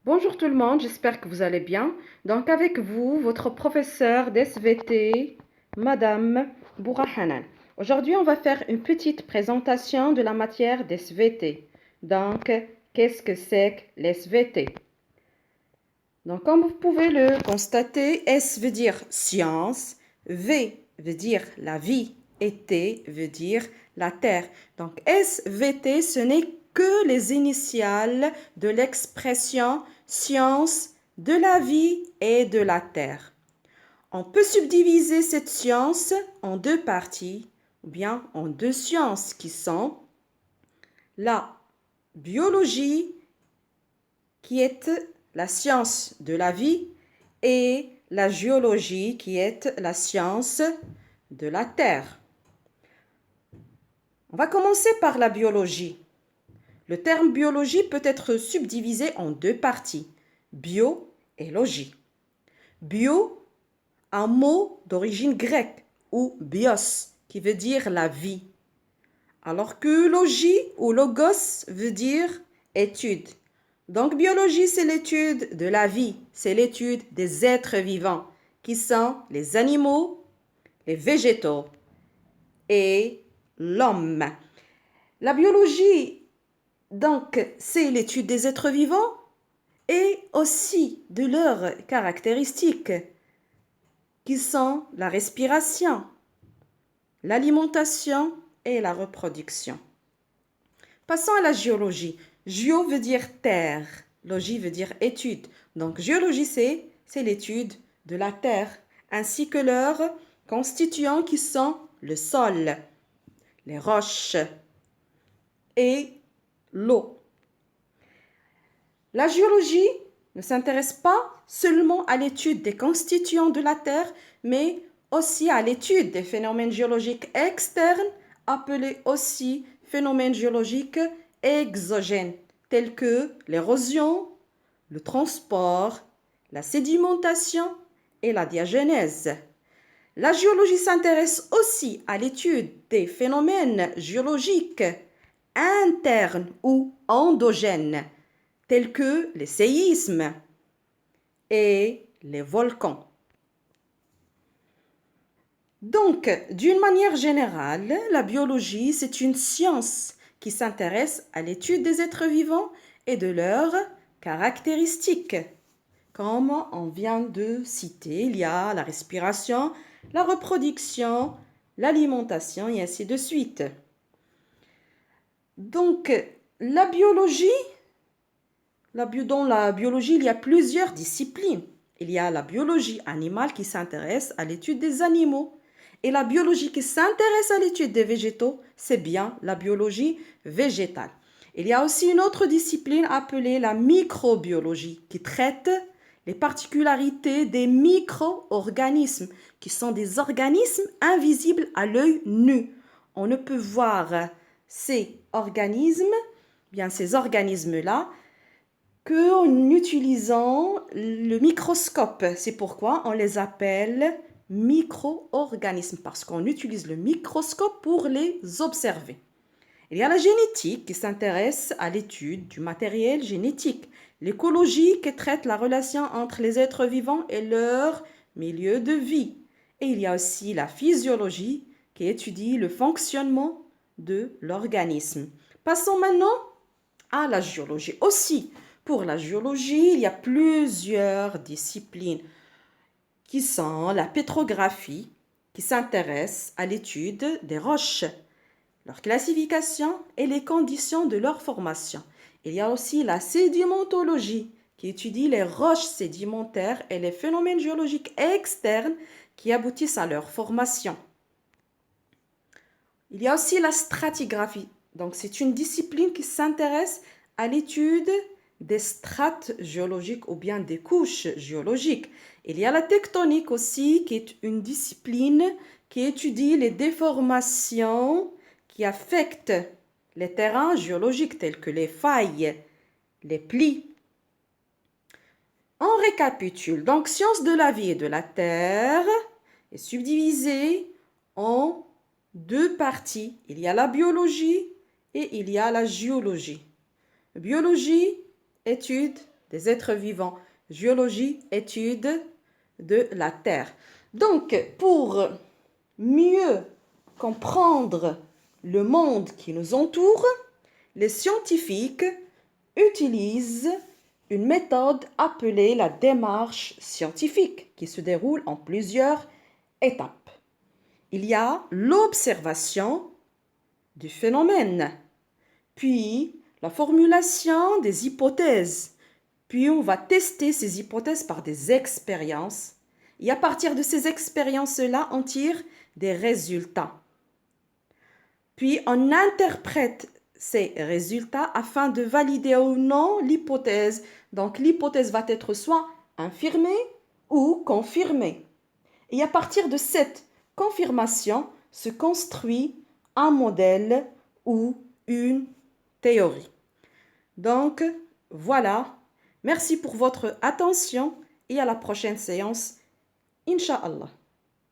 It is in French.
Bonjour tout le monde, j'espère que vous allez bien. Donc avec vous, votre professeur d'SVT, Madame Bourahanan. Aujourd'hui, on va faire une petite présentation de la matière d'SVT. Donc, qu'est-ce que c'est que l'SVT? Donc, comme vous pouvez le constater, S veut dire science, V veut dire la vie et T veut dire la terre. Donc, SVT, ce n'est que les initiales de l'expression science de la vie et de la terre. On peut subdiviser cette science en deux parties ou bien en deux sciences qui sont la biologie qui est la science de la vie et la géologie qui est la science de la terre. On va commencer par la biologie. Le terme biologie peut être subdivisé en deux parties, bio et logie. Bio, un mot d'origine grecque ou bios qui veut dire la vie, alors que logie ou logos veut dire étude. Donc biologie, c'est l'étude de la vie, c'est l'étude des êtres vivants qui sont les animaux, les végétaux et l'homme. La biologie, donc, c'est l'étude des êtres vivants et aussi de leurs caractéristiques qui sont la respiration, l'alimentation et la reproduction. Passons à la géologie. Géo veut dire terre, logie veut dire étude. Donc géologie, c'est l'étude de la terre, ainsi que leurs constituants qui sont le sol, les roches et l'eau. La géologie ne s'intéresse pas seulement à l'étude des constituants de la terre, mais aussi à l'étude des phénomènes géologiques externes, appelés aussi phénomènes géologiques exogènes, tels que l'érosion, le transport, la sédimentation et la diagenèse. La géologie s'intéresse aussi à l'étude des phénomènes géologiques internes ou endogènes, tels que les séismes et les volcans. Donc, d'une manière générale, la biologie, c'est une science qui s'intéresse à l'étude des êtres vivants et de leurs caractéristiques. Comme on vient de citer, il y a la respiration, la reproduction, l'alimentation et ainsi de suite. Donc, la biologie, dans la biologie, il y a plusieurs disciplines. Il y a la biologie animale qui s'intéresse à l'étude des animaux. Et la biologie qui s'intéresse à l'étude des végétaux, c'est bien la biologie végétale. Il y a aussi une autre discipline appelée la microbiologie qui traite les particularités des micro-organismes, qui sont des organismes invisibles à l'œil nu. On ne peut voir ces organismes-là, qu'en utilisant le microscope. C'est pourquoi on les appelle micro-organismes, parce qu'on utilise le microscope pour les observer. Il y a la génétique qui s'intéresse à l'étude du matériel génétique, l'écologie qui traite la relation entre les êtres vivants et leur milieu de vie. Et il y a aussi la physiologie qui étudie le fonctionnement de l'organisme. Passons maintenant à la géologie. Aussi, pour la géologie, il y a plusieurs disciplines qui sont la pétrographie, qui s'intéresse à l'étude des roches, leur classification et les conditions de leur formation. Il y a aussi la sédimentologie, qui étudie les roches sédimentaires et les phénomènes géologiques externes qui aboutissent à leur formation. Il y a aussi la stratigraphie. Donc, c'est une discipline qui s'intéresse à l'étude des strates géologiques ou bien des couches géologiques. Il y a la tectonique aussi, qui est une discipline qui étudie les déformations qui affectent les terrains géologiques tels que les failles, les plis. On récapitule. Donc, science de la vie et de la terre est subdivisée en deux parties. Il y a la biologie et il y a la géologie. Biologie, étude des êtres vivants. Géologie, étude de la Terre. Donc, pour mieux comprendre le monde qui nous entoure, les scientifiques utilisent une méthode appelée la démarche scientifique qui se déroule en plusieurs étapes. Il y a l'observation du phénomène, puis la formulation des hypothèses, puis on va tester ces hypothèses par des expériences et à partir de ces expériences-là, on tire des résultats. Puis on interprète ces résultats afin de valider ou non l'hypothèse. Donc l'hypothèse va être soit infirmée ou confirmée. Et à partir de cette confirmation se construit un modèle ou une théorie. Donc voilà, merci pour votre attention et à la prochaine séance, Inch'Allah.